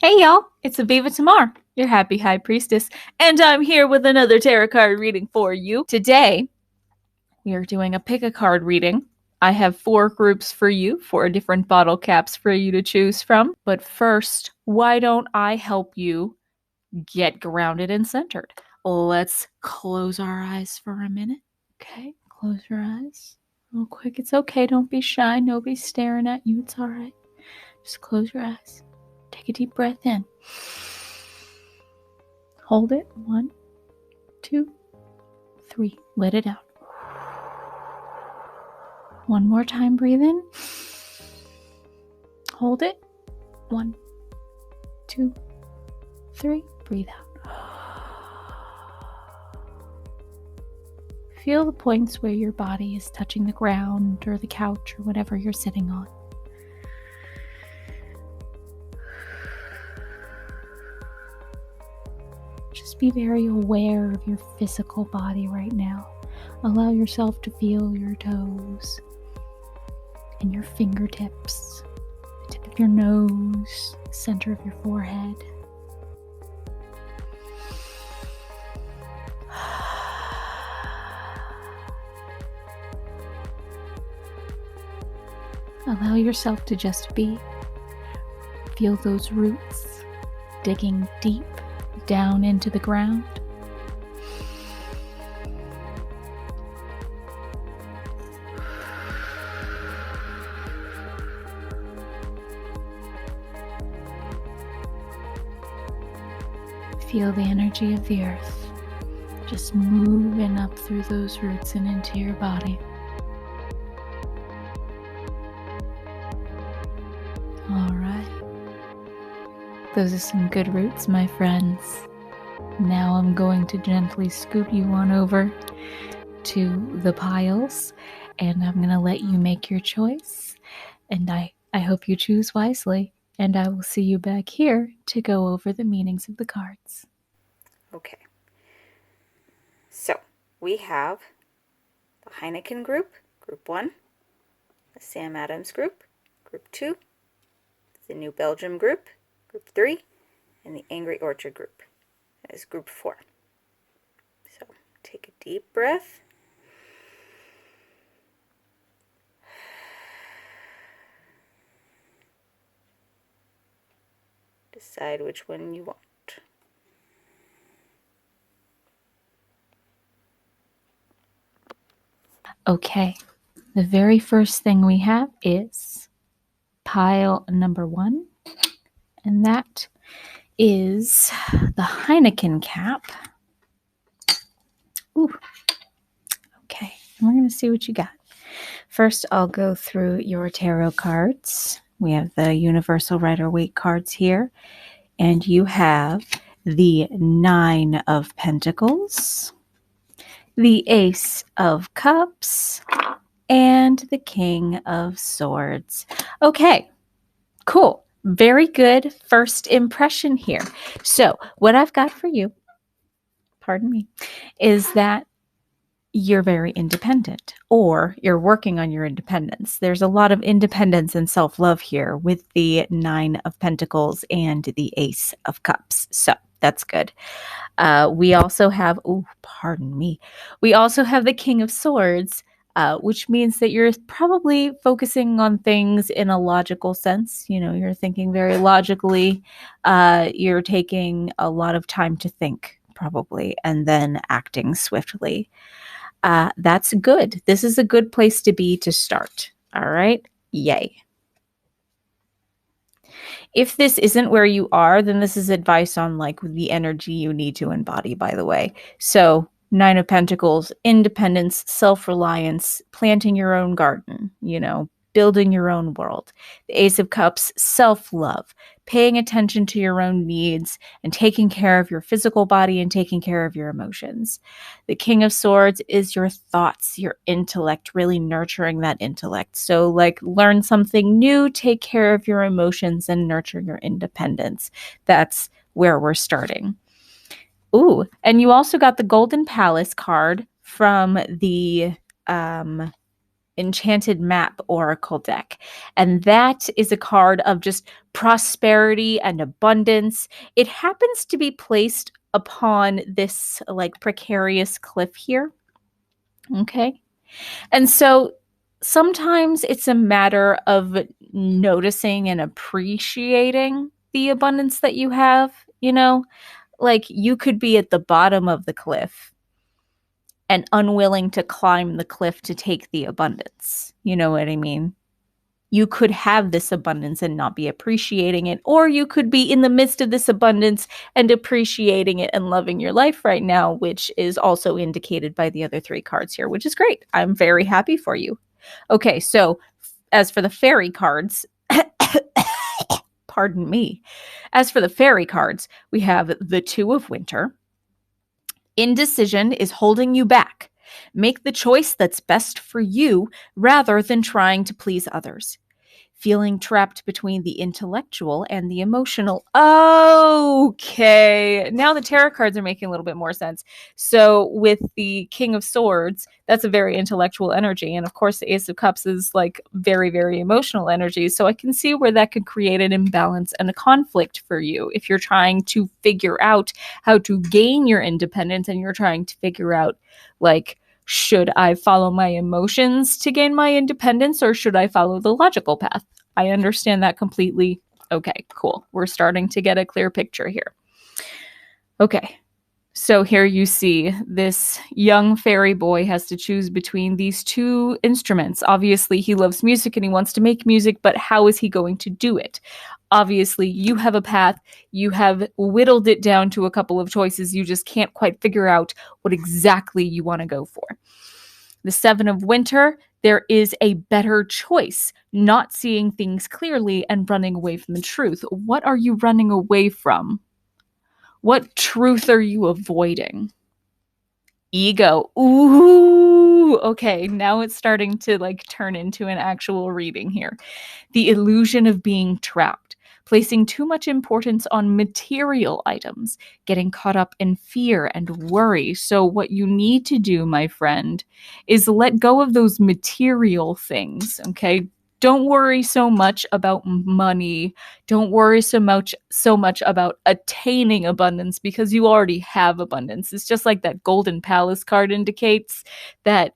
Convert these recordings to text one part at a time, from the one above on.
Hey y'all, it's Aviva Tamar, your happy high priestess, and I'm here with another tarot card reading for you. Today, we are doing a pick a card reading. I have 4 groups for you, 4 different bottle caps for you to choose from. But first, why don't I help you get grounded and centered? Let's close our eyes for a minute. Okay, close your eyes. Real quick, it's okay, don't be shy, nobody's staring at you, it's alright. Just close your eyes. Take a deep breath in. Hold it. 1, 2, 3. Let it out. One more time. Breathe in. Hold it. 1, 2, 3. Breathe out. Feel the points where your body is touching the ground or the couch or whatever you're sitting on. Just be very aware of your physical body right now. Allow yourself to feel your toes and your fingertips, the tip of your nose, the center of your forehead. Allow yourself to just be. Feel those roots digging deep down into the ground. Feel the energy of the earth just moving up through those roots and into your body. All right. Those are some good roots, my friends. Now I'm going to gently scoot you on over to the piles, and I'm going to let you make your choice. And I hope you choose wisely, and I will see you back here to go over the meanings of the cards. Okay. So we have the Heineken group, Group 1, the Sam Adams group, Group 2, the New Belgium group, Group 3, and the Angry Orchard group. That is Group 4. So take a deep breath. Decide which one you want. Okay, the very first thing we have is pile number 1, and that is the Heineken cap. Ooh. Okay, we're going to see what you got. First, I'll go through your tarot cards. We have the Universal Rider-Waite cards here, and you have the 9 of Pentacles, the Ace of Cups, and the King of Swords. Okay, cool. Very good first impression here. So what I've got for you, pardon me, is that you're very independent, or you're working on your independence. There's a lot of independence and self-love here with the 9 of Pentacles and the Ace of Cups. So that's good. We also have, we also have the King of Swords, which means that you're probably focusing on things in a logical sense. You know, you're thinking very logically. You're taking a lot of time to think, probably, and then acting swiftly. That's good. This is a good place to be to start. All right. Yay. If this isn't where you are, then this is advice on like the energy you need to embody, by the way. So 9 of Pentacles, independence, self-reliance, planting your own garden, building your own world. The Ace of Cups, self-love, paying attention to your own needs and taking care of your physical body and taking care of your emotions. The King of Swords is your thoughts, your intellect, really nurturing that intellect. So like learn something new, take care of your emotions, and nurture your independence. That's where we're starting. Ooh, and you also got the Golden Palace card from the Enchanted Map oracle deck. And that is a card of just prosperity and abundance. It happens to be placed upon this like precarious cliff here. Okay. And so sometimes it's a matter of noticing and appreciating the abundance that you have, you know? Like you could be at the bottom of the cliff and unwilling to climb the cliff to take the abundance. You know what I mean? You could have this abundance and not be appreciating it, or you could be in the midst of this abundance and appreciating it and loving your life right now, which is also indicated by the other three cards here, which is great. I'm very happy for you. Okay, so as for the fairy cards, pardon me. As for the fairy cards, we have the Two of Winter. Indecision is holding you back. Make the choice that's best for you rather than trying to please others. Feeling trapped between the intellectual and the emotional. Okay. Now the tarot cards are making a little bit more sense. So with the King of Swords, that's a very intellectual energy. And of course, the Ace of Cups is like very, very emotional energy. So I can see where that could create an imbalance and a conflict for you if you're trying to figure out how to gain your independence and you're trying to figure out like, should I follow my emotions to gain my independence or should I follow the logical path? I understand that completely. Okay, cool. We're starting to get a clear picture here. Okay, so here you see this young fairy boy has to choose between these two instruments. Obviously, he loves music and he wants to make music, but how is he going to do it? Obviously, you have a path. You have whittled it down to a couple of choices. You just can't quite figure out what exactly you want to go for. The Seven of Winter, there is a better choice, not seeing things clearly and running away from the truth. What are you running away from? What truth are you avoiding? Ego. Ooh, okay, now it's starting to like turn into an actual reading here. The illusion of being trapped, placing too much importance on material items, getting caught up in fear and worry. So, what you need to do, my friend, is let go of those material things, okay? Don't worry so much about money. Don't worry so much about attaining abundance because you already have abundance. It's just like that Golden Palace card indicates that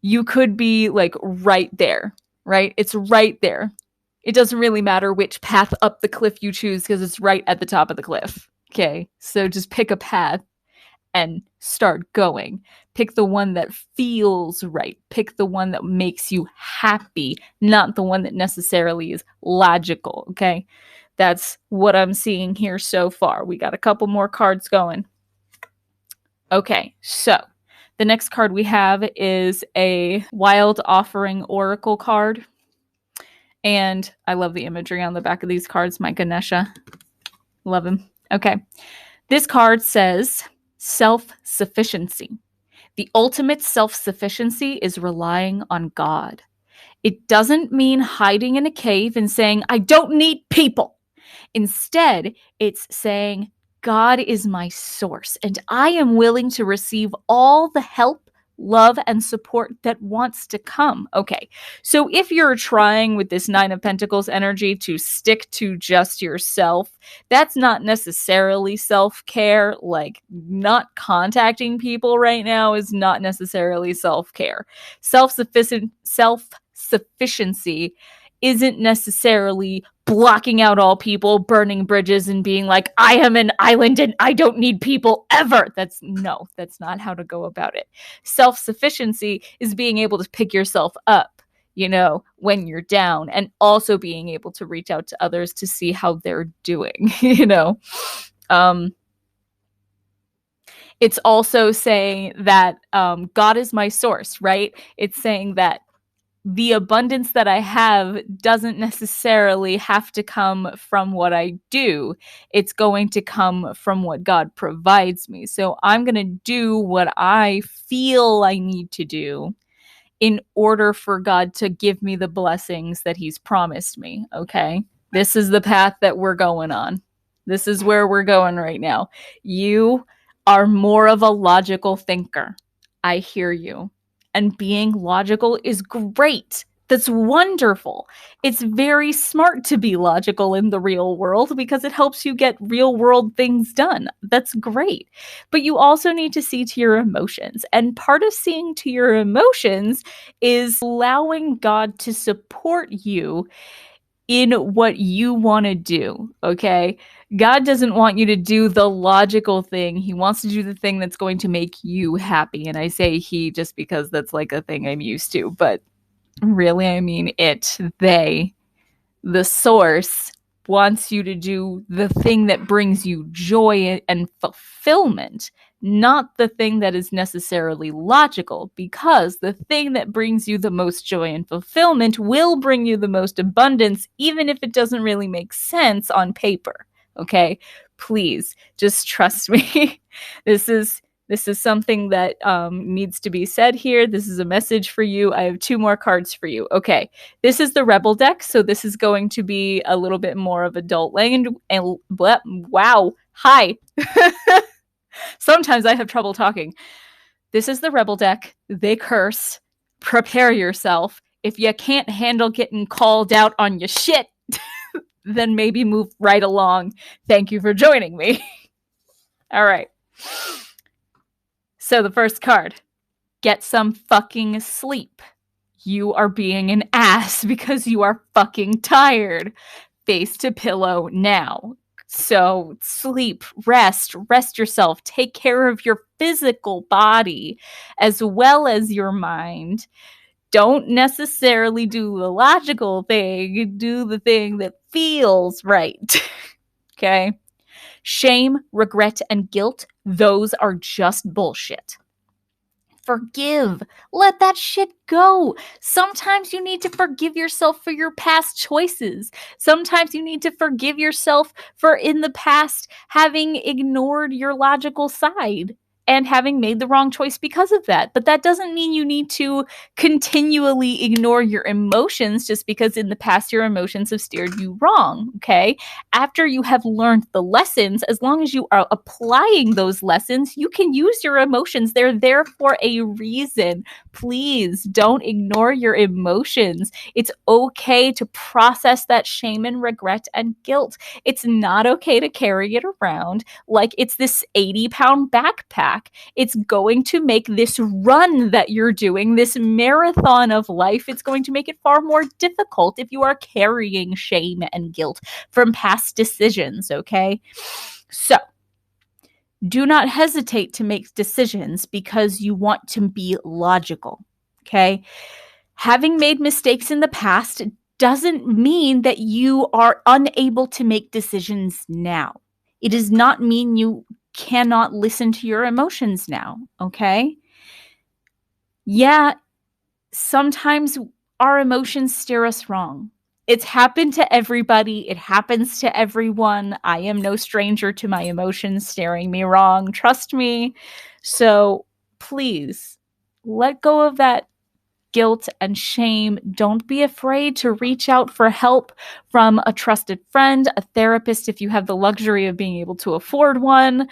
you could be like right there, right? It's right there. It doesn't really matter which path up the cliff you choose because it's right at the top of the cliff. Okay, so just pick a path and start going. Pick the one that feels right. Pick the one that makes you happy, not the one that necessarily is logical. Okay, that's what I'm seeing here so far. We got a couple more cards going. Okay, so the next card we have is a Wild Offering Oracle card. And I love the imagery on the back of these cards. My Ganesha. Love him. Okay. This card says self-sufficiency. The ultimate self-sufficiency is relying on God. It doesn't mean hiding in a cave and saying, I don't need people. Instead, it's saying, God is my source, and I am willing to receive all the help, love, and support that wants to come. Okay, so if you're trying with this Nine of Pentacles energy to stick to just yourself, that's not necessarily self-care. Like, not contacting people right now is not necessarily self-care. Self-sufficiency isn't necessarily blocking out all people, burning bridges, and being like, I am an island and I don't need people ever. That's not how to go about it. Self-sufficiency is being able to pick yourself up, when you're down, and also being able to reach out to others to see how they're doing, It's also saying that God is my source, right? It's saying that the abundance that I have doesn't necessarily have to come from what I do. It's going to come from what God provides me. So I'm going to do what I feel I need to do in order for God to give me the blessings that He's promised me. Okay. This is the path that we're going on. This is where we're going right now. You are more of a logical thinker. I hear you. and being logical is great. That's wonderful. It's very smart to be logical in the real world because it helps you get real world things done. That's great. But you also need to see to your emotions. And part of seeing to your emotions is allowing God to support you in what you want to do, okay? God doesn't want you to do the logical thing. He wants to do the thing that's going to make you happy. And I say he just because that's like a thing I'm used to, but really, I mean it, they, the source wants you to do the thing that brings you joy and fulfillment, not the thing that is necessarily logical, because the thing that brings you the most joy and fulfillment will bring you the most abundance, even if it doesn't really make sense on paper. Okay? Please, just trust me. this is this is something that needs to be said here. This is a message for you. I have 2 more cards for you. Okay. This is the Rebel deck, so this is going to be a little bit more of adult language. And wow, hi. Sometimes I have trouble talking. This is the Rebel deck. They curse. Prepare yourself. If you can't handle getting called out on your shit, then maybe move right along. Thank you for joining me. All right. So the first card, get some fucking sleep. You are being an ass because you are fucking tired. Face to pillow now. So sleep, rest yourself, take care of your physical body as well as your mind. Don't necessarily do the logical thing, do the thing that feels right. Okay? Shame, regret, and guilt, those are just bullshit. Forgive. Let that shit go. Sometimes you need to forgive yourself for your past choices. Sometimes you need to forgive yourself for in the past having ignored your logical side and having made the wrong choice because of that. But that doesn't mean you need to continually ignore your emotions just because in the past your emotions have steered you wrong, okay? After you have learned the lessons, as long as you are applying those lessons, you can use your emotions. They're there for a reason. Please don't ignore your emotions. It's okay to process that shame and regret and guilt. It's not okay to carry it around like it's this 80-pound backpack. It's going to make this run that you're doing, this marathon of life, it's going to make it far more difficult if you are carrying shame and guilt from past decisions, okay? So, do not hesitate to make decisions because you want to be logical, okay? Having made mistakes in the past doesn't mean that you are unable to make decisions now. It does not mean you cannot listen to your emotions now, okay? Yeah, sometimes our emotions steer us wrong. It's happened to everybody. It happens to everyone. I am no stranger to my emotions steering me wrong. Trust me. So please let go of that guilt and shame. Don't be afraid to reach out for help from a trusted friend, a therapist, if you have the luxury of being able to afford one.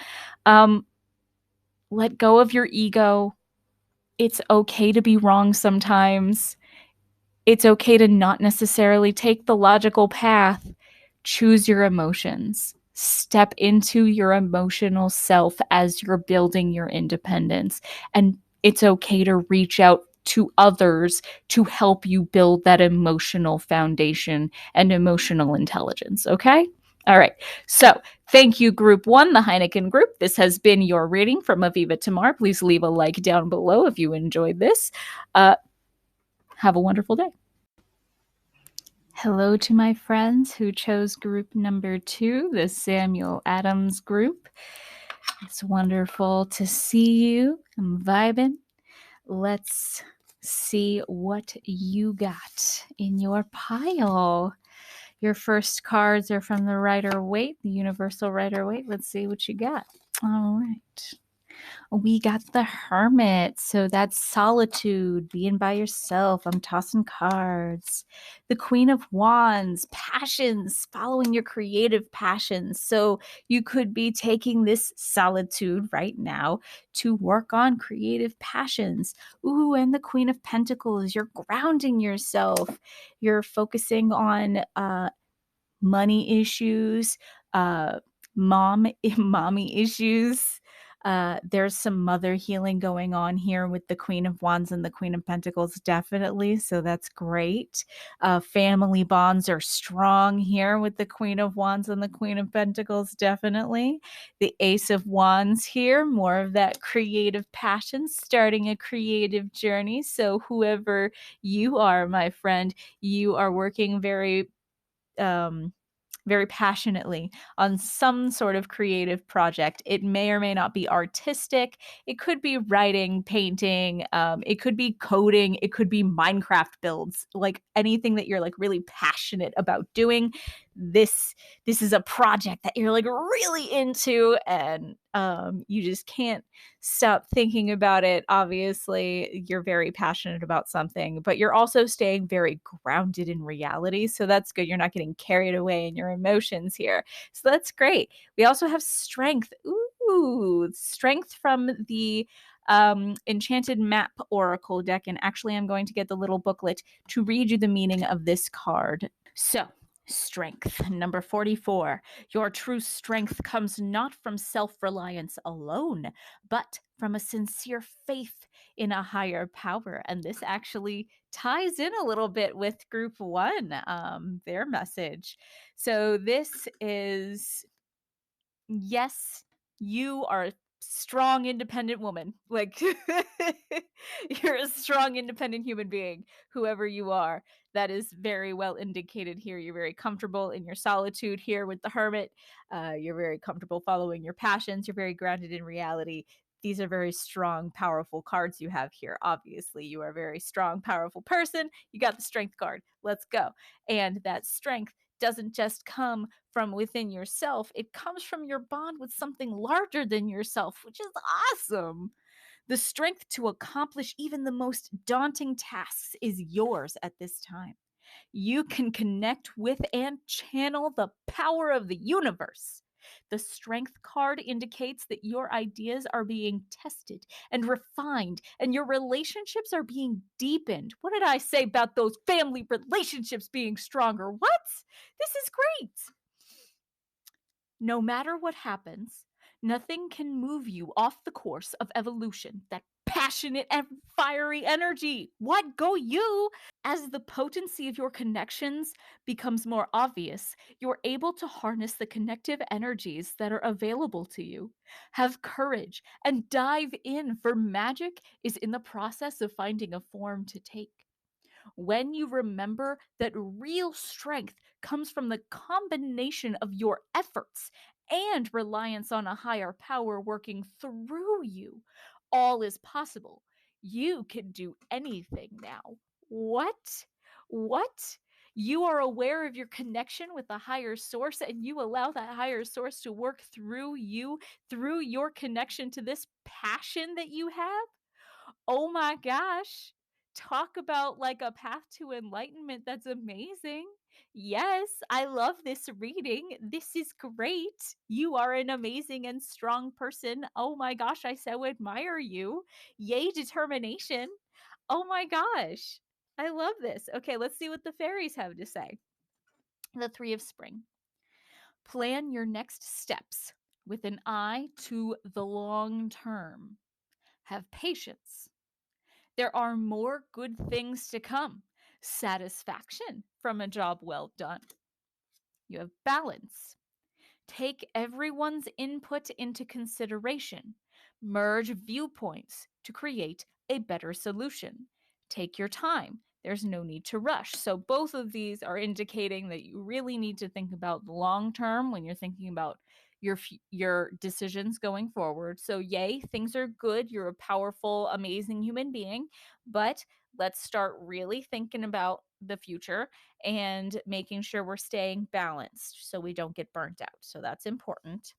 Let go of your ego. It's okay to be wrong sometimes. It's okay to not necessarily take the logical path. Choose your emotions. Step into your emotional self as you're building your independence. And it's okay to reach out to others to help you build that emotional foundation and emotional intelligence. Okay? All right. So, thank you, Group 1, the Heineken Group. This has been your reading from Aviva Tamar. Please leave a like down below if you enjoyed this. Have a wonderful day. Hello to my friends who chose group number 2, the Samuel Adams group. It's wonderful to see you. I'm vibing. Let's see what you got in your pile. Your first cards are from the Rider Waite, the Universal Rider Waite. Let's see what you got. All right. We got the Hermit. So that's solitude, being by yourself. I'm tossing cards. The Queen of Wands, passions, following your creative passions. So you could be taking this solitude right now to work on creative passions. Ooh, and the Queen of Pentacles, you're grounding yourself. You're focusing on money issues, uh, mommy issues. There's some mother healing going on here with the Queen of Wands and the Queen of Pentacles, definitely. So that's great. Family bonds are strong here with the Queen of Wands and the Queen of Pentacles, definitely. The Ace of Wands here, more of that creative passion, starting a creative journey. So whoever you are, my friend, you are working um, very passionately on some sort of creative project. It may or may not be artistic. It could be writing, painting. It could be coding. It could be Minecraft builds. Like anything that you're like really passionate about doing. This is a project that you're like really into, and you just can't stop thinking about it. Obviously, you're very passionate about something, but you're also staying very grounded in reality. So that's good. You're not getting carried away in your emotions here. So that's great. We also have strength. Ooh, strength from the Enchanted Map Oracle deck. And actually, I'm going to get the little booklet to read you the meaning of this card. So, strength, number 44. Your true strength comes not from self reliance alone, but from a sincere faith in a higher power. And this actually ties in a little bit with group one, their message. So, this is yes, you are a strong, independent woman. Like, you're a strong, independent human being, whoever you are. That is very well indicated here. You're very comfortable in your solitude here with the Hermit. You're very comfortable following your passions. You're very grounded in reality. These are very strong, powerful cards you have here. Obviously, you are a very strong, powerful person. You got the strength card. Let's go. And that strength doesn't just come from within yourself, it comes from your bond with something larger than yourself, which is awesome. The strength to accomplish even the most daunting tasks is yours at this time. You can connect with and channel the power of the universe. The strength card indicates that your ideas are being tested and refined, and your relationships are being deepened. What did I say about those family relationships being stronger? What? This is great. No matter what happens, nothing can move you off the course of evolution. That passionate and fiery energy. What go you? As the potency of your connections becomes more obvious, you're able to harness the connective energies that are available to you. Have courage and dive in, for magic is in the process of finding a form to take. When you remember that real strength comes from the combination of your efforts and reliance on a higher power working through you, all is possible. You can do anything now. What? What? You are aware of your connection with the higher source, and you allow that higher source to work through you, through your connection to this passion that you have. Oh my gosh. Talk about like a path to enlightenment. That's amazing. Yes, I love this reading. This is great. You are an amazing and strong person. Oh my gosh, I so admire you. Yay, determination. Oh my gosh. I love this. Okay, let's see what the fairies have to say. The Three of Spring. Plan your next steps with an eye to the long term. Have patience. There are more good things to come. Satisfaction from a job well done. You have balance. Take everyone's input into consideration. Merge viewpoints to create a better solution. Take your time. There's no need to rush. So, both of these are indicating that you really need to think about the long term when you're thinking about your decisions going forward. So, yay, things are good. You're a powerful, amazing human being, but let's start really thinking about the future and making sure we're staying balanced so we don't get burnt out. So that's important.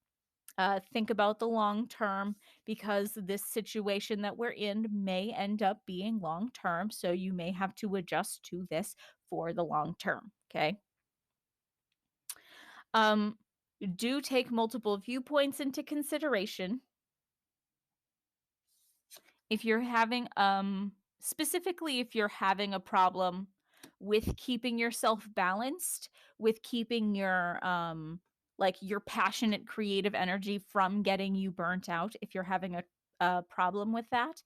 Think about the long term, because this situation that we're in may end up being long term. So you may have to adjust to this for the long term. Okay. Um, do take multiple viewpoints into consideration. If you're having, specifically, if you're having a problem with keeping yourself balanced, with keeping your, like your passionate creative energy from getting you burnt out, if you're having a problem with that,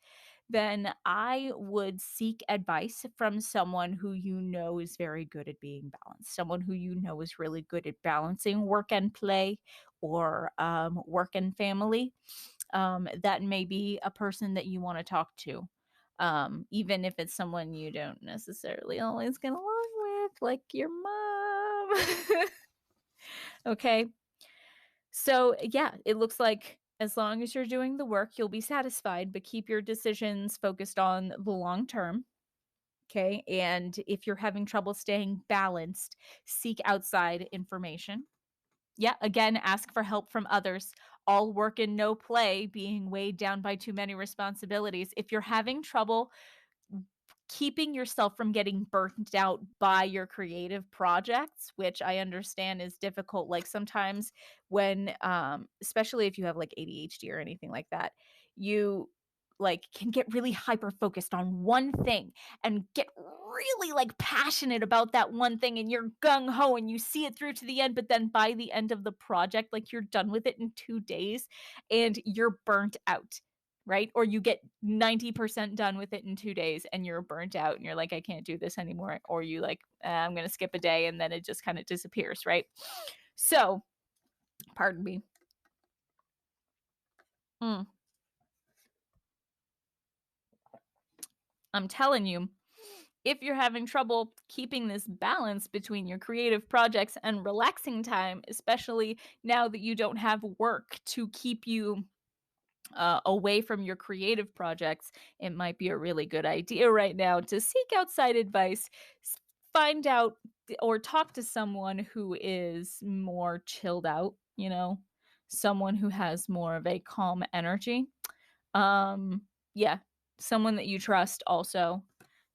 then I would seek advice from someone who you know is very good at being balanced, someone who you know is really good at balancing work and play, or work and family. That may be a person that you want to talk to. Even if it's someone you don't necessarily always get along with, like your mom. Okay. So, yeah, it looks like as long as you're doing the work, you'll be satisfied, but keep your decisions focused on the long term. Okay. And if you're having trouble staying balanced, seek outside information. Yeah, again, ask for help from others. All work and no play, being weighed down by too many responsibilities. If you're having trouble keeping yourself from getting burnt out by your creative projects, which I understand is difficult, like sometimes when especially if you have like ADHD or anything like that, you like can get really hyper focused on one thing and get really like passionate about that one thing, and you're gung ho and you see it through to the end, but then by the end of the project, like you're done with it in 2 days and you're burnt out, right? Or you get 90% done with it in 2 days and you're burnt out and you're like, I can't do this anymore. Or you like, I'm going to skip a day, and then it just kind of disappears, right? So, pardon me. I'm telling you, if you're having trouble keeping this balance between your creative projects and relaxing time, especially now that you don't have work to keep you away from your creative projects, it might be a really good idea right now to seek outside advice, find out or talk to someone who is more chilled out, someone who has more of a calm energy. Yeah, someone that you trust also.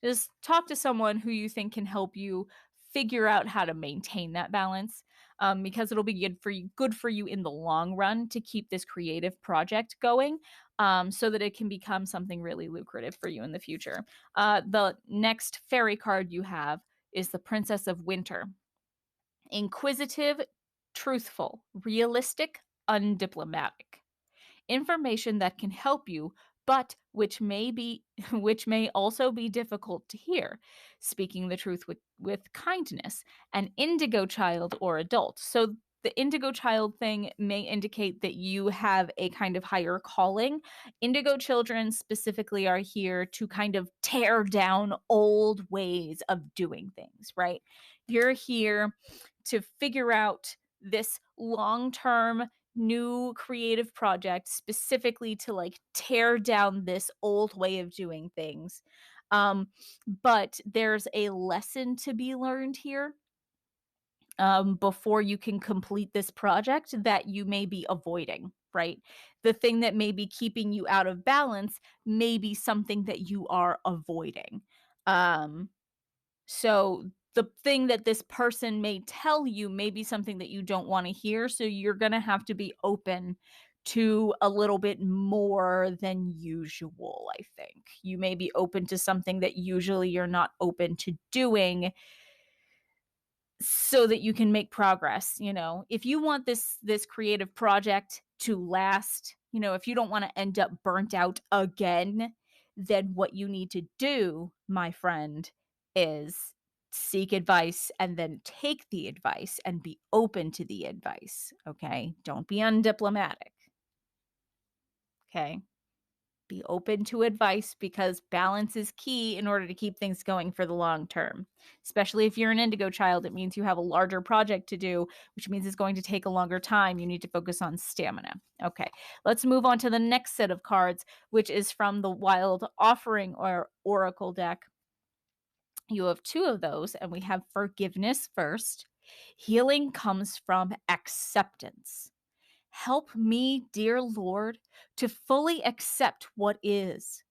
Just talk to someone who you think can help you figure out how to maintain that balance, because it'll be good for you in the long run to keep this creative project going, so that it can become something really lucrative for you in the future. The next fairy card you have is the Princess of Winter. Inquisitive, truthful, realistic, undiplomatic. Information that can help you, but which may be which may also be difficult to hear. Speaking the truth with kindness. An indigo child or adult. So the indigo child thing may indicate that you have a kind of higher calling. Indigo children specifically are here to kind of tear down old ways of doing things, right? You're here to figure out this long-term new creative project specifically to like tear down this old way of doing things. But there's a lesson to be learned here, before you can complete this project, that you may be avoiding, right? The thing that may be keeping you out of balance may be something that you are avoiding. So the thing that this person may tell you may be something that you don't want to hear. So you're going to have to be open to a little bit more than usual, I think. You may be open to something that usually you're not open to doing, so that you can make progress. If you want this creative project to last, if you don't want to end up burnt out again, then what you need to do, my friend, is seek advice and then take the advice and be open to the advice. Okay, don't be undiplomatic. Okay, be open to advice, because balance is key in order to keep things going for the long term. Especially if you're an indigo child, it means you have a larger project to do, which means it's going to take a longer time. You need to focus on stamina. Okay, let's move on to the next set of cards, which is from the Wild Offering or Oracle deck. You have two of those, and we have forgiveness first. Healing comes from acceptance. Help me, dear Lord, to fully accept what is,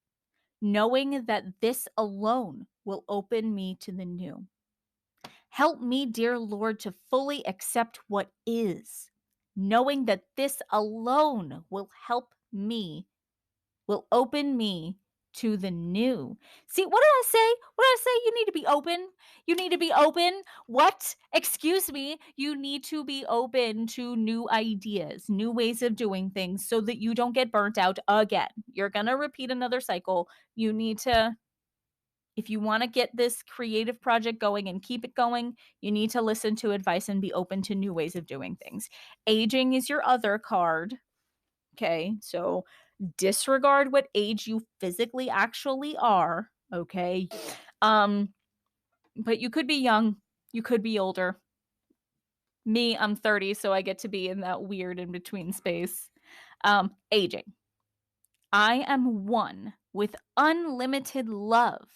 knowing that this alone will open me to the new. Help me, dear Lord, to fully accept what is, knowing that this alone will help me, will open me to the new. See, what did I say? What did I say? You need to be open. You need to be open. What? Excuse me. You need to be open to new ideas, new ways of doing things so that you don't get burnt out again. You're going to repeat another cycle. You need to, if you want to get this creative project going and keep it going, you need to listen to advice and be open to new ways of doing things. Aging is your other card. Okay, so disregard what age you physically actually are. Okay, but you could be young, you could be older. Me, I'm 30, so I get to be in that weird in between space. Aging. I am one with unlimited love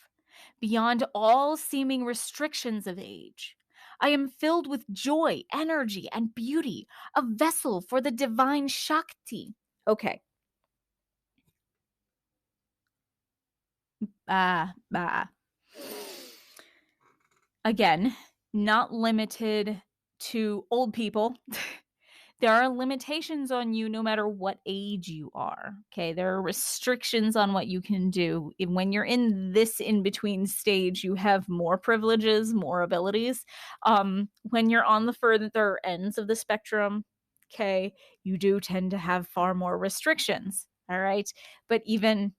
beyond all seeming restrictions of age. I am filled with joy, energy, and beauty, a vessel for the divine Shakti. Okay. Ah. Again, not limited to old people. There are limitations on you no matter what age you are. Okay. There are restrictions on what you can do. When you're in this in between stage, you have more privileges, more abilities. When you're on the further ends of the spectrum, okay, you do tend to have far more restrictions. All right. But even,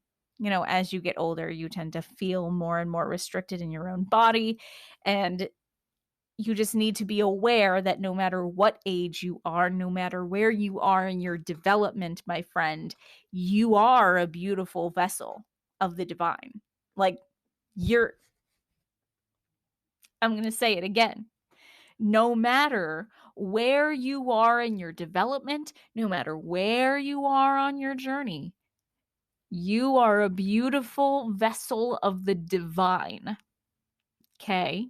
as you get older, you tend to feel more and more restricted in your own body. And you just need to be aware that no matter what age you are, no matter where you are in your development, my friend, you are a beautiful vessel of the divine. Like, I'm going to say it again. No matter where you are in your development, no matter where you are on your journey, you are a beautiful vessel of the divine. Okay?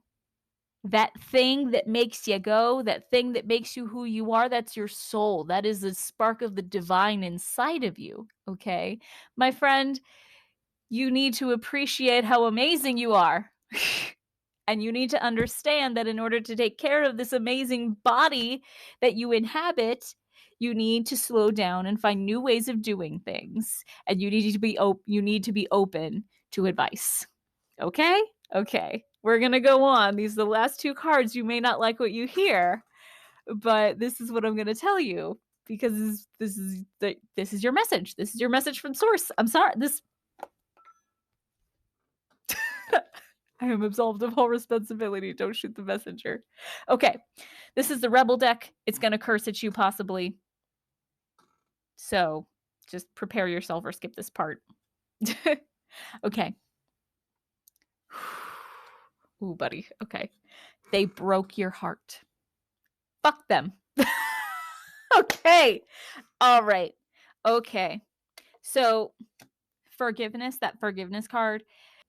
That thing that makes you go, that thing that makes you who you are, that's your soul. That is the spark of the divine inside of you. Okay? My friend, you need to appreciate how amazing you are. And you need to understand that in order to take care of this amazing body that you inhabit, you need to slow down and find new ways of doing things. And you need to be open to advice. Okay? Okay. We're going to go on. These are the last two cards. You may not like what you hear, but this is what I'm going to tell you because this is your message. This is your message from source. I'm sorry. I am absolved of all responsibility. Don't shoot the messenger. Okay. This is the Rebel deck. It's going to curse at you possibly. So just prepare yourself or skip this part. Okay. Ooh, buddy. Okay. They broke your heart. Fuck them. Okay. All right. Okay. So, that forgiveness card,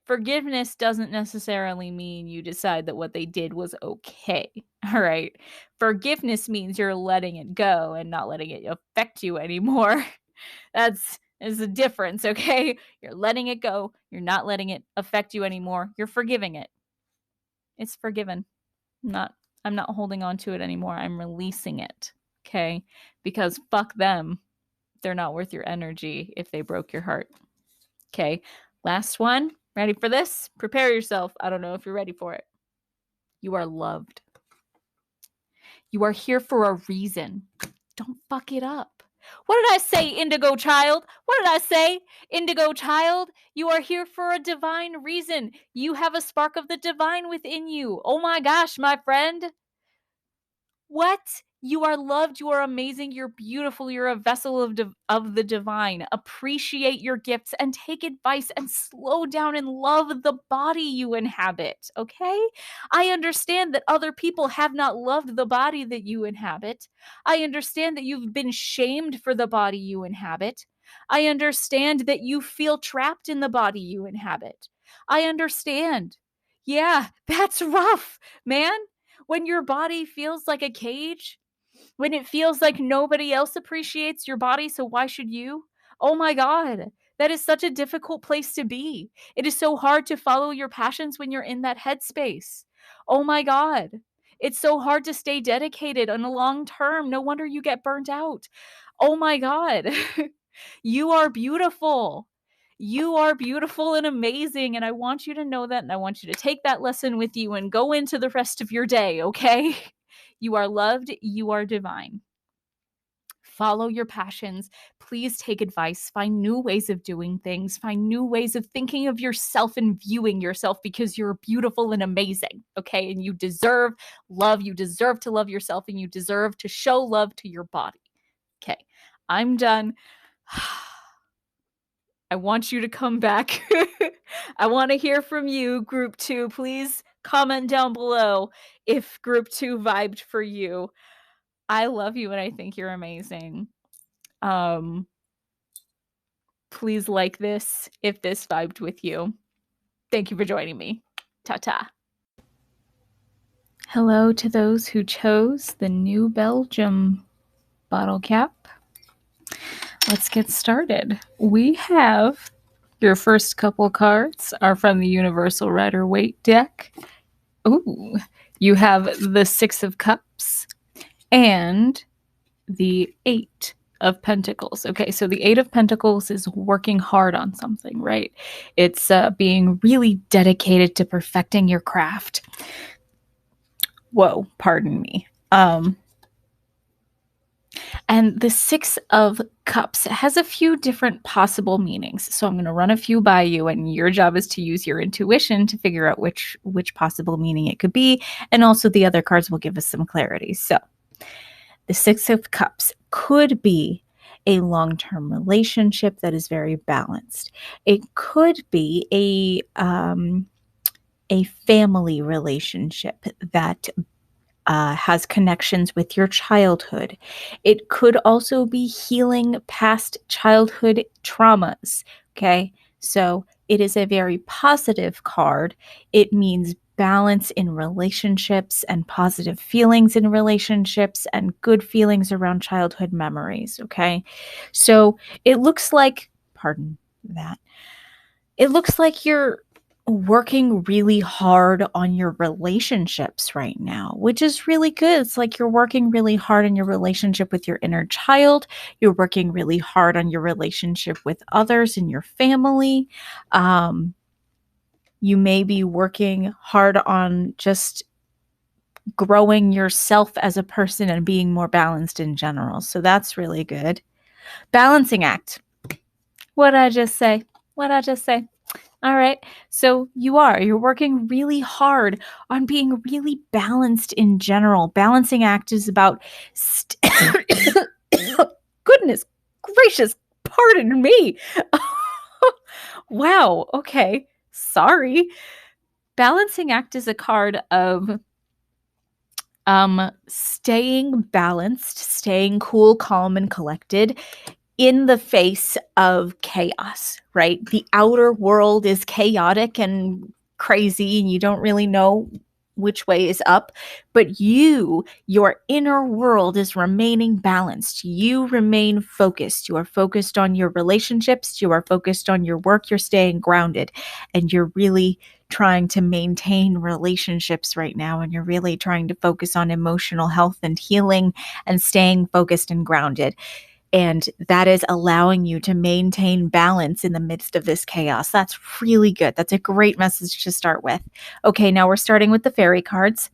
forgiveness doesn't necessarily mean you decide that what they did was okay. All right. Forgiveness means you're letting it go and not letting it affect you anymore. Is a difference, okay? You're letting it go. You're not letting it affect you anymore. You're forgiving it. It's forgiven. I'm not holding on to it anymore. I'm releasing it. Okay? Because fuck them. They're not worth your energy if they broke your heart. Okay? Last one. Ready for this? Prepare yourself. I don't know if you're ready for it. You are loved. You are here for a reason. Don't fuck it up. What did I say, Indigo Child? What did I say? Indigo Child, you are here for a divine reason. You have a spark of the divine within you. Oh my gosh, my friend. What? You are loved. You are amazing. You're beautiful. You're a vessel of the divine. Appreciate your gifts and take advice and slow down and love the body you inhabit. Okay? I understand that other people have not loved the body that you inhabit. I understand that you've been shamed for the body you inhabit. I understand that you feel trapped in the body you inhabit. I understand. Yeah, that's rough, man. When your body feels like a cage, when it feels like nobody else appreciates your body, so why should you? Oh my God, that is such a difficult place to be. It is so hard to follow your passions when you're in that headspace. Oh my God, it's so hard to stay dedicated on a long term. No wonder you get burnt out. Oh my God, you are beautiful. You are beautiful and amazing. And I want you to know that. And I want you to take that lesson with you and go into the rest of your day, okay? You are loved. You are divine. Follow your passions. Please take advice. Find new ways of doing things. Find new ways of thinking of yourself and viewing yourself because you're beautiful and amazing. Okay. And you deserve love. You deserve to love yourself and you deserve to show love to your body. Okay. I'm done. I want you to come back. I want to hear from you, group 2. Please comment down below if group 2 vibed for you. I love you and I think you're amazing. Please like this if this vibed with you. Thank you for joining me. Ta-ta. Hello to those who chose the New Belgium bottle cap. Let's get started. We have your first couple cards are from the Universal Rider-Waite deck. Ooh, you have the 6 of Cups and the 8 of Pentacles. Okay, so the 8 of Pentacles is working hard on something, right? It's being really dedicated to perfecting your craft. Whoa, pardon me. And the 6 of Cups has a few different possible meanings. So I'm going to run a few by you, and your job is to use your intuition to figure out which possible meaning it could be. And also the other cards will give us some clarity. So the 6 of Cups could be a long-term relationship that is very balanced. It could be a family relationship that has connections with your childhood. It could also be healing past childhood traumas. Okay, so it is a very positive card. It means balance in relationships and positive feelings in relationships and good feelings around childhood memories. Okay, so it looks like, pardon that, it looks like you're working really hard on your relationships right now, which is really good. It's like you're working really hard on your relationship with your inner child. You're working really hard on your relationship with others in your family. You may be working hard on just growing yourself as a person and being more balanced in general. So that's really good. Balancing act. What did I just say? What did I just say? All right. So you're working really hard on being really balanced in general. Balancing act is about goodness gracious, pardon me. Wow. Okay. Sorry. Balancing act is a card of staying balanced, staying cool, calm, and collected in the face of chaos, right? The outer world is chaotic and crazy, and you don't really know which way is up, but your inner world is remaining balanced. You remain focused. You are focused on your relationships. You are focused on your work. You're staying grounded, and you're really trying to maintain relationships right now, and you're really trying to focus on emotional health and healing and staying focused and grounded. And that is allowing you to maintain balance in the midst of this chaos. That's really good. That's a great message to start with. Okay, now we're starting with the fairy cards.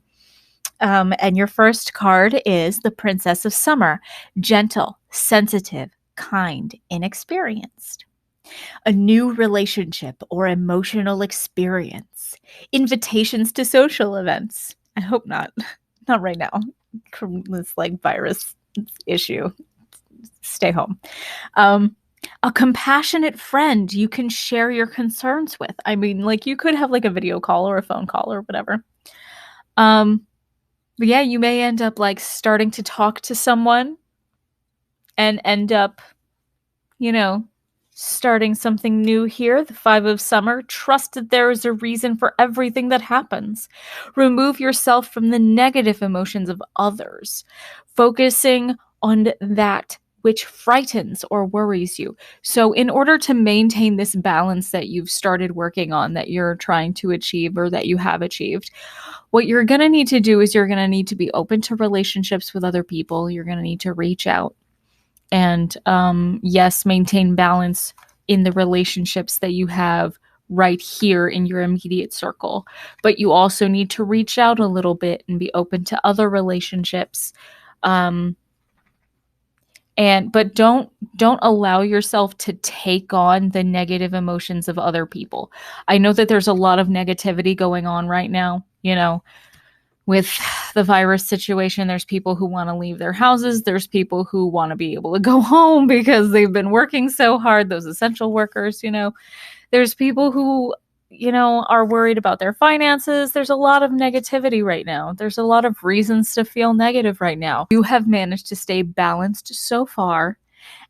And your first card is the Princess of Summer. Gentle, sensitive, kind, inexperienced. A new relationship or emotional experience. Invitations to social events. I hope not. Not right now. From this virus issue. Stay home. A compassionate friend you can share your concerns with. I mean, you could have a video call or a phone call or whatever. But yeah, you may end up starting to talk to someone and end up, starting something new here, the Five of Summer. Trust that there is a reason for everything that happens. Remove yourself from the negative emotions of others, focusing on that which frightens or worries you. So, in order to maintain this balance that you've started working on, that you're trying to achieve or that you have achieved, what you're going to need to do is you're going to need to be open to relationships with other people. You're going to need to reach out and, yes, maintain balance in the relationships that you have right here in your immediate circle. But you also need to reach out a little bit and be open to other relationships. But don't allow yourself to take on the negative emotions of other people. I know that there's a lot of negativity going on right now, with the virus situation. There's people who want to leave their houses. There's people who want to be able to go home because they've been working so hard, those essential workers. There's people who are worried about their finances. There's a lot of negativity right now. There's a lot of reasons to feel negative right now. You have managed to stay balanced so far,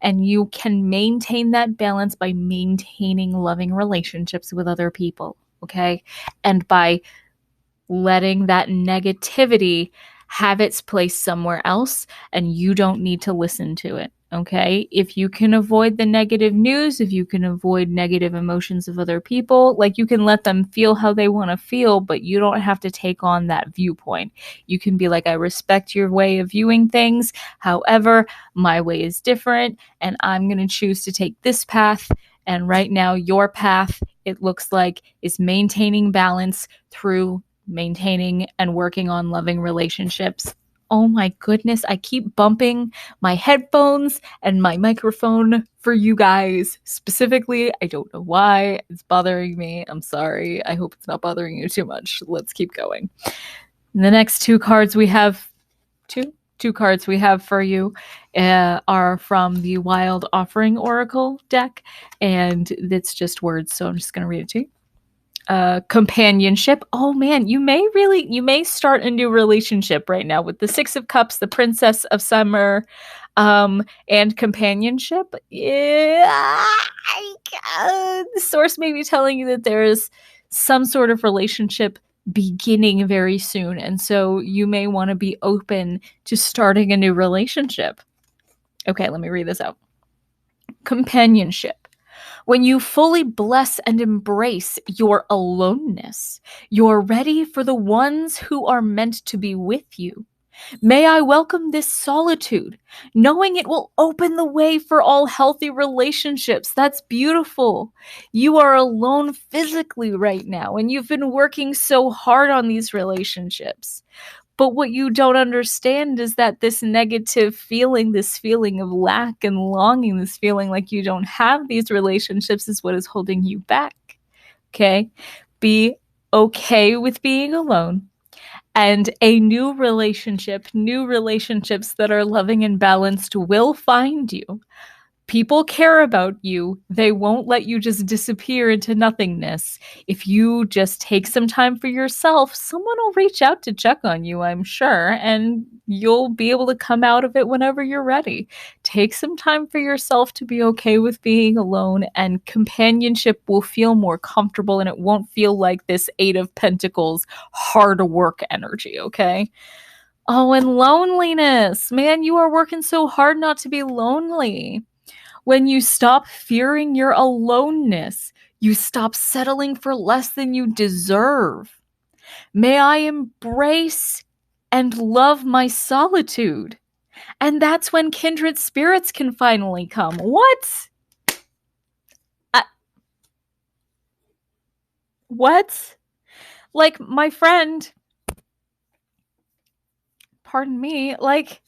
and you can maintain that balance by maintaining loving relationships with other people, okay? And by letting that negativity have its place somewhere else, and you don't need to listen to it. Okay. If you can avoid the negative news, if you can avoid negative emotions of other people, like, you can let them feel how they want to feel, but you don't have to take on that viewpoint. You can be like, I respect your way of viewing things. However, my way is different, and I'm going to choose to take this path. And right now, your path, it looks like, is maintaining balance through maintaining and working on loving relationships. Oh my goodness, I keep bumping my headphones and my microphone for you guys specifically. I don't know why. It's bothering me. I'm sorry. I hope it's not bothering you too much. Let's keep going. The next two cards we have, two cards we have for you are from the Wild Offering Oracle deck, and it's just words, so I'm just going to read it to you. Companionship. Oh man, you may start a new relationship right now with the Six of Cups, the Princess of Summer, and companionship. Yeah, the source may be telling you that there is some sort of relationship beginning very soon, and so you may want to be open to starting a new relationship. Okay, let me read this out. Companionship. When you fully bless and embrace your aloneness, you're ready for the ones who are meant to be with you. May I welcome this solitude, knowing it will open the way for all healthy relationships. That's beautiful. You are alone physically right now, and you've been working so hard on these relationships. But what you don't understand is that this negative feeling, this feeling of lack and longing, this feeling like you don't have these relationships, is what is holding you back. Okay? Be okay with being alone. And a new relationship, new relationships that are loving and balanced will find you. People care about you. They won't let you just disappear into nothingness. If you just take some time for yourself, someone will reach out to check on you, I'm sure, and you'll be able to come out of it whenever you're ready. Take some time for yourself to be okay with being alone, and companionship will feel more comfortable, and it won't feel like this Eight of Pentacles hard work energy, okay? Oh, and loneliness. Man, you are working so hard not to be lonely. When you stop fearing your aloneness, you stop settling for less than you deserve. May I embrace and love my solitude. And that's when kindred spirits can finally come. What? What? Like, my friend, pardon me, like,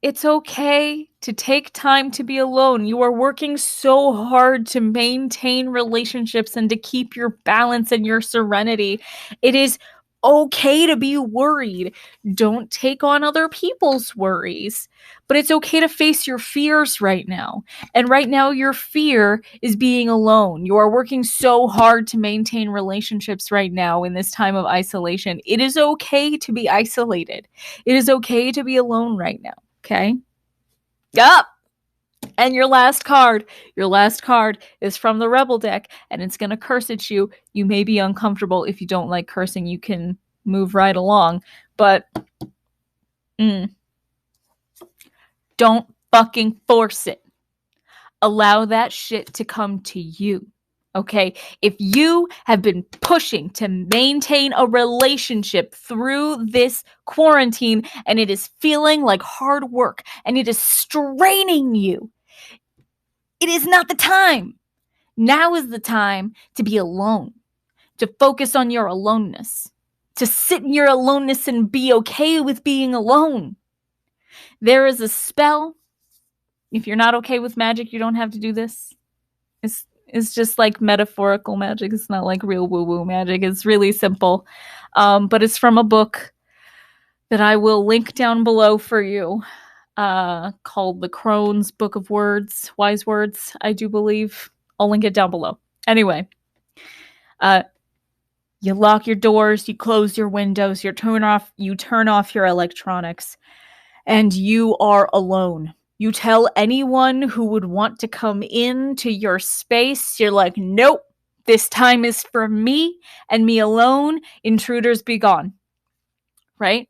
it's okay to take time to be alone. You are working so hard to maintain relationships and to keep your balance and your serenity. It is okay to be worried. Don't take on other people's worries. But it's okay to face your fears right now. And right now, your fear is being alone. You are working so hard to maintain relationships right now in this time of isolation. It is okay to be isolated. It is okay to be alone right now. Okay? Yup. And your last card is from the Rebel deck, and it's going to curse at you. You may be uncomfortable. If you don't like cursing, you can move right along. But don't fucking force it. Allow that shit to come to you. Okay? If you have been pushing to maintain a relationship through this quarantine and it is feeling like hard work and it is straining you, it is not the time. Now is the time to be alone, to focus on your aloneness, to sit in your aloneness and be okay with being alone. There is a spell. If you're not okay with magic, you don't have to do this. It's just like metaphorical magic. It's not like real woo-woo magic. It's really simple. But it's from a book that I will link down below for you, called The Crone's Book of Words, Wise Words, I do believe. I'll link it down below. Anyway, you lock your doors, you close your windows, you turn off your electronics, and you are alone. You tell anyone who would want to come into your space, you're like, nope, this time is for me and me alone. Intruders be gone. Right?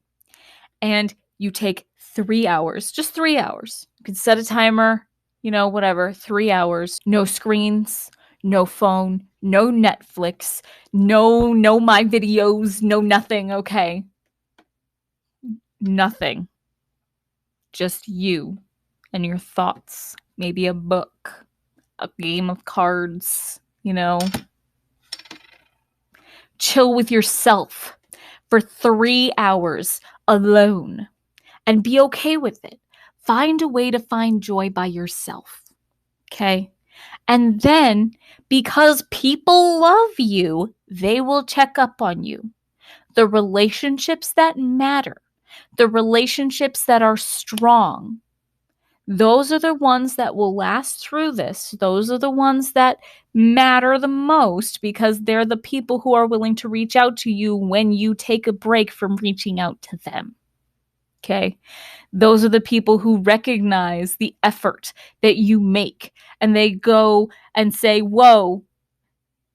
And you take 3 hours, just 3 hours. You can set a timer, whatever, 3 hours. No screens, no phone, no Netflix, no my videos, no nothing, okay? Nothing. Just you and your thoughts. Maybe a book, a game of cards, Chill with yourself for 3 hours alone and be okay with it. Find a way to find joy by yourself. Okay? And then, because people love you, they will check up on you. The relationships that matter, the relationships that are strong, those are the ones that will last through this. Those are the ones that matter the most because they're the people who are willing to reach out to you when you take a break from reaching out to them. Okay? Those are the people who recognize the effort that you make and they go and say, whoa,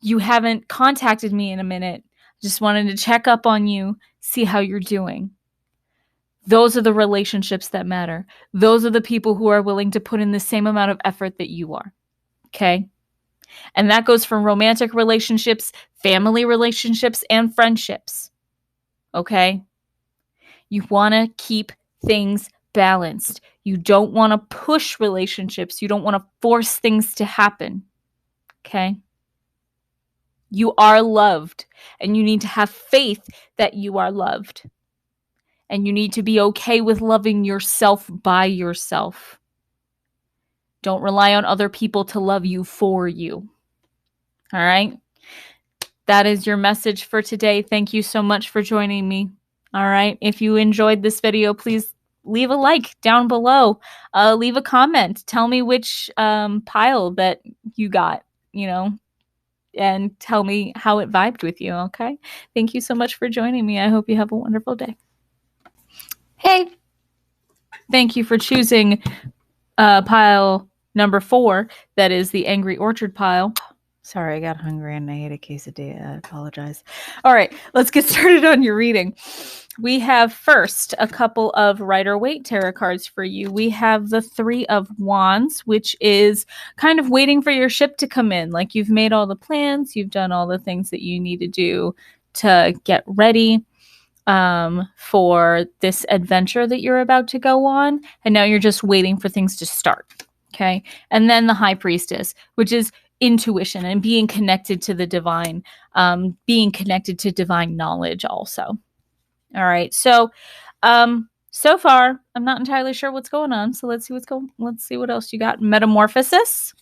you haven't contacted me in a minute. Just wanted to check up on you, see how you're doing. Those are the relationships that matter. Those are the people who are willing to put in the same amount of effort that you are. Okay? And that goes from romantic relationships, family relationships, and friendships. Okay? You want to keep things balanced. You don't want to push relationships. You don't want to force things to happen. Okay? You are loved, and you need to have faith that you are loved. And you need to be okay with loving yourself by yourself. Don't rely on other people to love you for you. All right? That is your message for today. Thank you so much for joining me. All right? If you enjoyed this video, please leave a like down below. Leave a comment. Tell me which pile that you got, and tell me how it vibed with you, okay? Thank you so much for joining me. I hope you have a wonderful day. Hey, thank you for choosing pile number 4. That is the Angry Orchard pile. Sorry, I got hungry and I ate a quesadilla. I apologize. All right, let's get started on your reading. We have first a couple of Rider-Waite tarot cards for you. We have the 3 of Wands, which is kind of waiting for your ship to come in. Like you've made all the plans, you've done all the things that you need to do to get ready for this adventure that you're about to go on. And now you're just waiting for things to start. Okay. And then the High Priestess, which is intuition and being connected to the divine, being connected to divine knowledge also. All right. So, so far, I'm not entirely sure what's going on. So let's see what else you got. Metamorphosis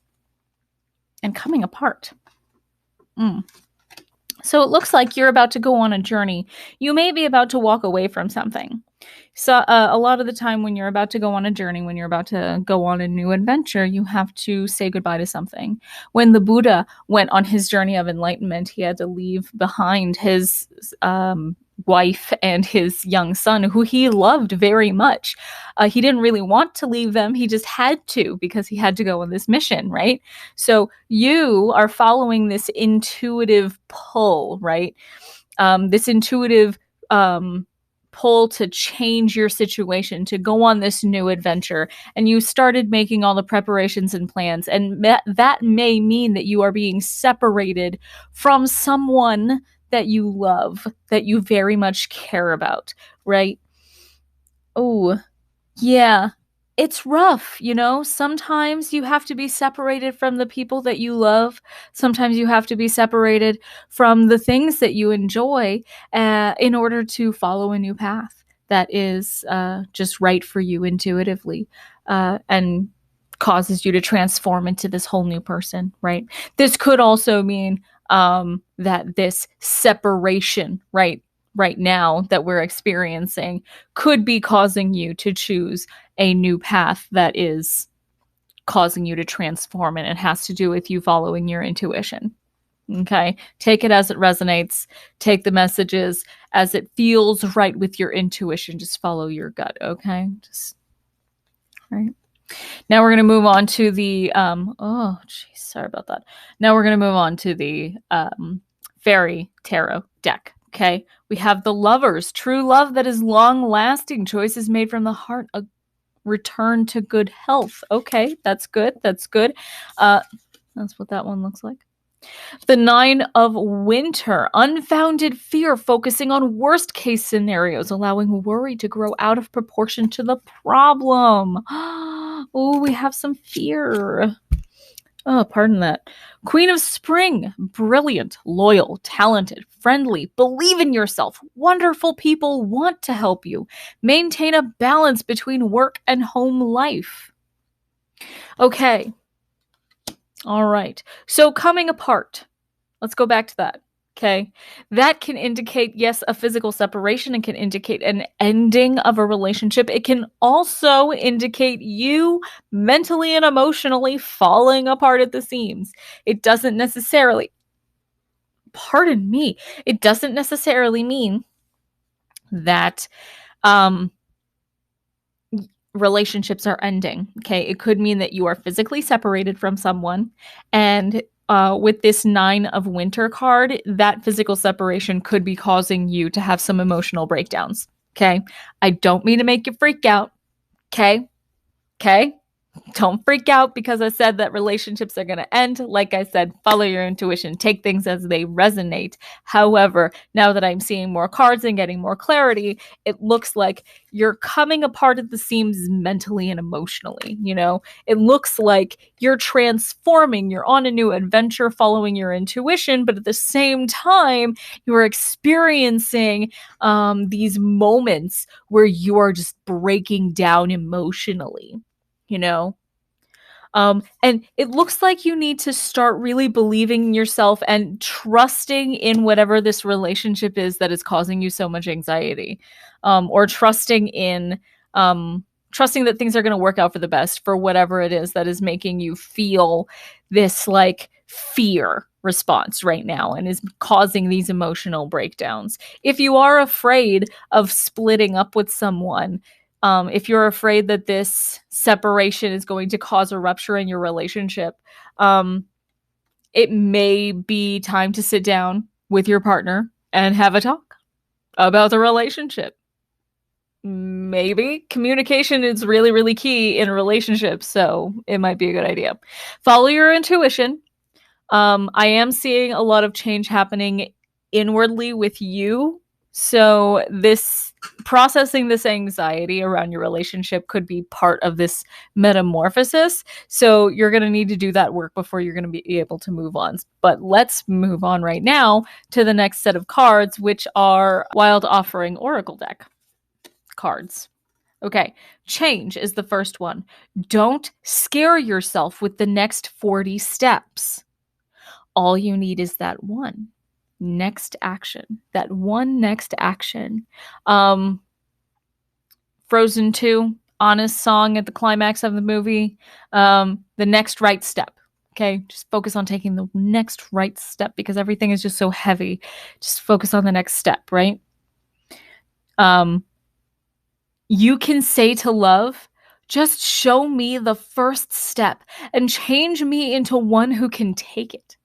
and coming apart. So it looks like you're about to go on a journey. You may be about to walk away from something. So a lot of the time when you're about to go on a journey, when you're about to go on a new adventure, you have to say goodbye to something. When the Buddha went on his journey of enlightenment, he had to leave behind his wife and his young son, who he loved very much. He didn't really want to leave them. He just had to because he had to go on this mission, right? So you are following this intuitive pull, right? This intuitive pull to change your situation, to go on this new adventure. And you started making all the preparations and plans. And that may mean that you are being separated from someone that you love, that you very much care about, right? Oh, yeah, it's rough, you know? Sometimes you have to be separated from the people that you love. Sometimes you have to be separated from the things that you enjoy in order to follow a new path that is just right for you intuitively and causes you to transform into this whole new person, right? This could also mean that this separation, right now that we're experiencing could be causing you to choose a new path that is causing you to transform, and it has to do with you following your intuition. Okay, take it as it resonates, take the messages as it feels right with your intuition. Just follow your gut. Okay, just right now we're going to move on to the oh geez, sorry about that. Now we're going to move on to the fairy tarot deck. Okay, we have the lovers, true love that is long lasting, choices made from the heart, a return to good health. Okay, that's good. That's good. That's what that one looks like. The Nine of Winter, unfounded fear, focusing on worst case scenarios, allowing worry to grow out of proportion to the problem. Oh, we have some fear. Oh, pardon that. Queen of Spring, brilliant, loyal, talented, friendly, believe in yourself. Wonderful people want to help you. Maintain a balance between work and home life. Okay. All right. So coming apart. Let's go back to that. Okay. That can indicate, yes, a physical separation. It can indicate an ending of a relationship. It can also indicate you mentally and emotionally falling apart at the seams. It doesn't necessarily, pardon me, it doesn't necessarily mean that um, relationships are ending. Okay. It could mean that you are physically separated from someone. And with this Nine of Winter card, that physical separation could be causing you to have some emotional breakdowns. Okay. I don't mean to make you freak out. Okay. Okay. Don't freak out because I said that relationships are going to end. Like I said, follow your intuition, take things as they resonate. However, now that I'm seeing more cards and getting more clarity, it looks like you're coming apart at the seams mentally and emotionally. You know, it looks like you're transforming, you're on a new adventure following your intuition, but at the same time, you're experiencing these moments where you are just breaking down emotionally, you know? And it looks like you need to start really believing in yourself and trusting in whatever this relationship is that is causing you so much anxiety, or trusting that things are going to work out for the best for whatever it is that is making you feel this like fear response right now and is causing these emotional breakdowns. If you are afraid of splitting up with someone, if you're afraid that this separation is going to cause a rupture in your relationship, it may be time to sit down with your partner and have a talk about the relationship. Maybe communication is really, really key in a relationship, so it might be a good idea. Follow your intuition. I am seeing a lot of change happening inwardly with you. So this processing this anxiety around your relationship could be part of this metamorphosis. So you're going to need to do that work before you're going to be able to move on. But let's move on right now to the next set of cards, which are Wild Offering Oracle deck cards. Okay, change is the first one. Don't scare yourself with the next 40 steps. All you need is that one next action. That one next action. Frozen 2, Anna's song at the climax of the movie. The next right step. Okay, just focus on taking the next right step because everything is just so heavy. Just focus on the next step, right? You can say to love, just show me the first step and change me into one who can take it.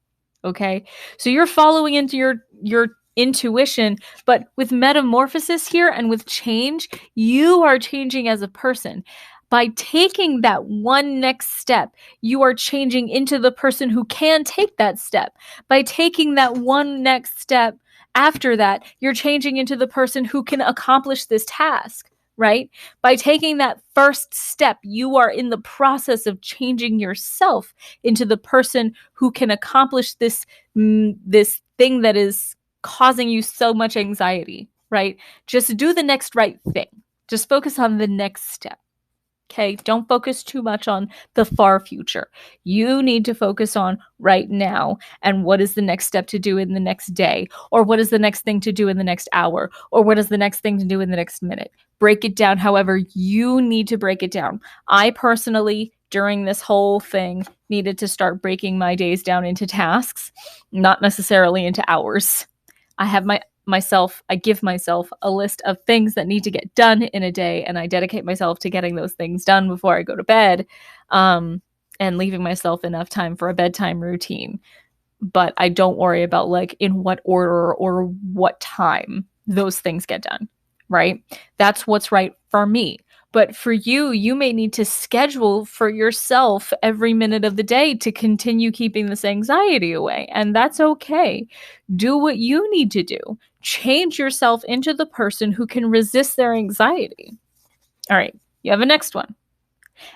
Okay? So you're following into your intuition, but with metamorphosis here and with change, you are changing as a person. By taking that one next step, you are changing into the person who can take that step. By taking that one next step after that, you're changing into the person who can accomplish this task, right? By taking that first step, you are in the process of changing yourself into the person who can accomplish this thing that is causing you so much anxiety, right? Just do the next right thing. Just focus on the next step. Okay, don't focus too much on the far future. You need to focus on right now and what is the next step to do in the next day, or what is the next thing to do in the next hour, or what is the next thing to do in the next minute. Break it down however you need to break it down. I personally, during this whole thing, needed to start breaking my days down into tasks, not necessarily into hours. I give myself a list of things that need to get done in a day, and I dedicate myself to getting those things done before I go to bed, and leaving myself enough time for a bedtime routine. But I don't worry about like in what order or what time those things get done, right? That's what's right for me. But for you, you may need to schedule for yourself every minute of the day to continue keeping this anxiety away. And that's okay. Do what you need to do. Change yourself into the person who can resist their anxiety. All right, you have a next one.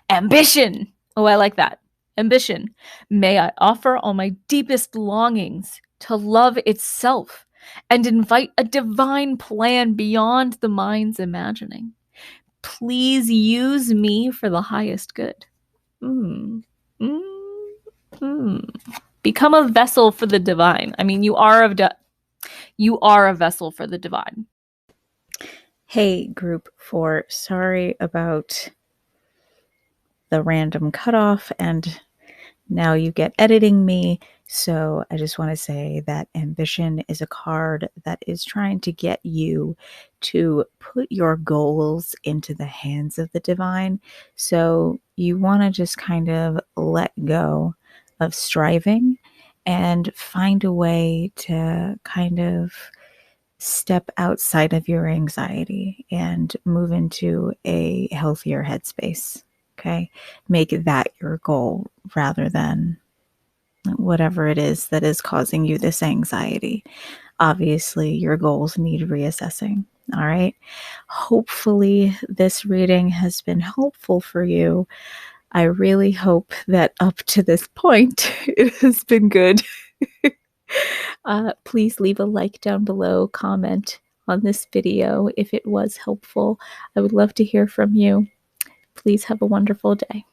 Ambition. Oh, I like that. Ambition. May I offer all my deepest longings to love itself and invite a divine plan beyond the mind's imagining. Please use me for the highest good. Mm. Mm. Mm. Become a vessel for the divine. I mean, you are a vessel for the divine. Hey, group 4. Sorry about the random cutoff, and now you get editing me. So I just want to say that ambition is a card that is trying to get you to put your goals into the hands of the divine. So you want to just kind of let go of striving and find a way to kind of step outside of your anxiety and move into a healthier headspace. Okay. Make that your goal rather than whatever it is that is causing you this anxiety. Obviously, your goals need reassessing. All right. Hopefully, this reading has been helpful for you. I really hope that up to this point, it has been good. Please leave a like down below, comment on this video if it was helpful. I would love to hear from you. Please have a wonderful day.